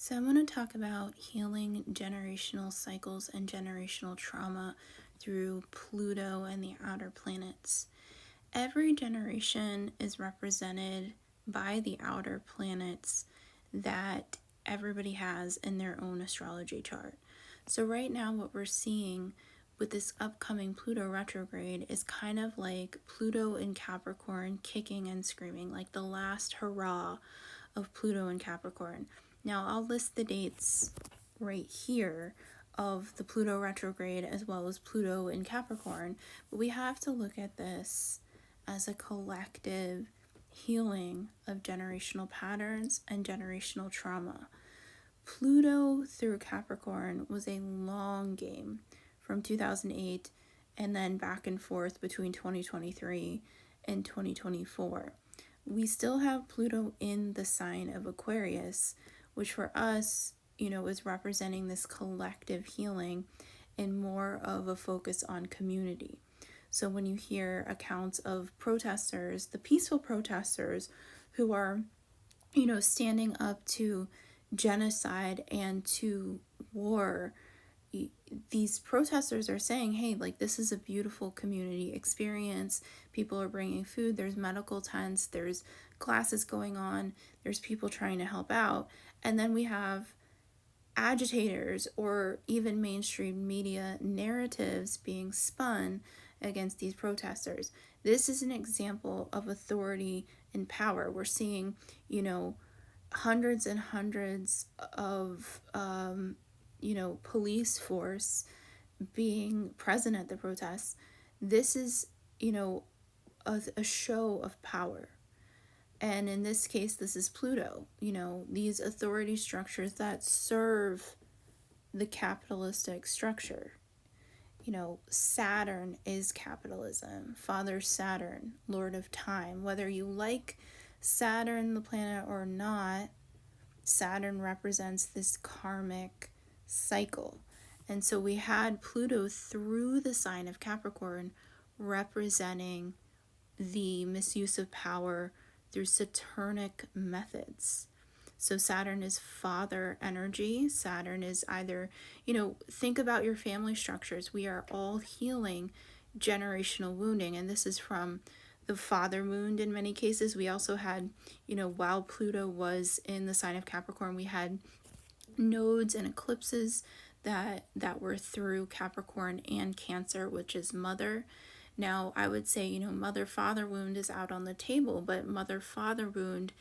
So, I'm going to talk about healing generational cycles and generational trauma through Pluto and the outer planets. Every generation is represented by the outer planets that everybody has in their own astrology chart. So, right now, what we're seeing with this upcoming Pluto retrograde is kind of like Pluto in Capricorn kicking and screaming, like the last hurrah of Pluto in Capricorn. Now, I'll list the dates right here of the Pluto retrograde as well as Pluto in Capricorn, but we have to look at this as a collective healing of generational patterns and generational trauma. Pluto through Capricorn was a long game from 2008 and then back and forth between 2023 and 2024. We still have Pluto in the sign of Aquarius, which for us, is representing this collective healing and more of a focus on community. So when you hear accounts of protesters, the peaceful protesters who are, standing up to genocide and to war, these protesters are saying, hey, like, this is a beautiful community experience. People are bringing food, there's medical tents, there's classes going on, there's people trying to help out. And then we have agitators or even mainstream media narratives being spun against these protesters. This is an example of authority and power. We're seeing, hundreds and hundreds of police force being present at the protests. This is, a show of power. And in this case, this is Pluto, these authority structures that serve the capitalistic structure. Saturn is capitalism. Father Saturn, Lord of Time. Whether you like Saturn, the planet, or not, Saturn represents this karmic cycle. And so we had Pluto through the sign of Capricorn representing the misuse of power through Saturnic methods. So Saturn is father energy. Saturn is either, think about your family structures. We are all healing generational wounding, and this is from the father wound in many cases. We also had, while Pluto was in the sign of Capricorn, we had nodes and eclipses that were through Capricorn and Cancer, which is mother. Now, I would say, mother-father wound is out on the table, but mother-father wound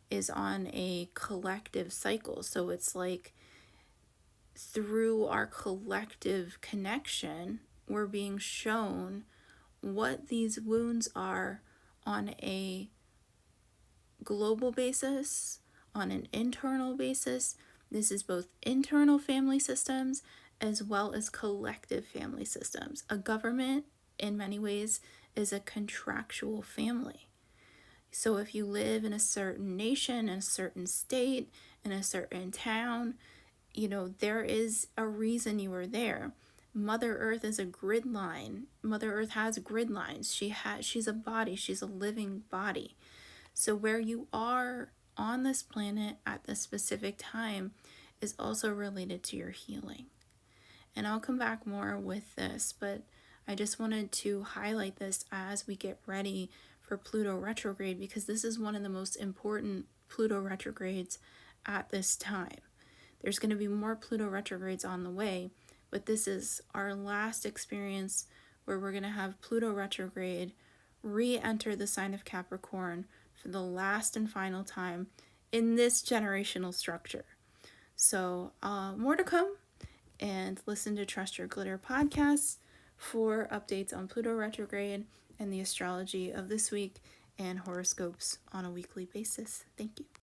is on a collective cycle. So it's like through our collective connection, we're being shown what these wounds are on a global basis, on an internal basis. This is both internal family systems as well as collective family systems. A government, in many ways, is a contractual family. So if you live in a certain nation, in a certain state, in a certain town, there is a reason you are there. Mother Earth is a grid line. Mother Earth has grid lines. She's a body. She's a living body. So where you are on this planet at this specific time is also related to your healing. And I'll come back more with this, but I just wanted to highlight this as we get ready for Pluto retrograde, because this is one of the most important Pluto retrogrades at this time. There's going to be more Pluto retrogrades on the way, but this is our last experience where we're going to have Pluto retrograde re-enter the sign of Capricorn for the last and final time in this generational structure. So more to come, and listen to Trust Your Glitter podcasts for updates on Pluto retrograde and the astrology of this week and horoscopes on a weekly basis. Thank you.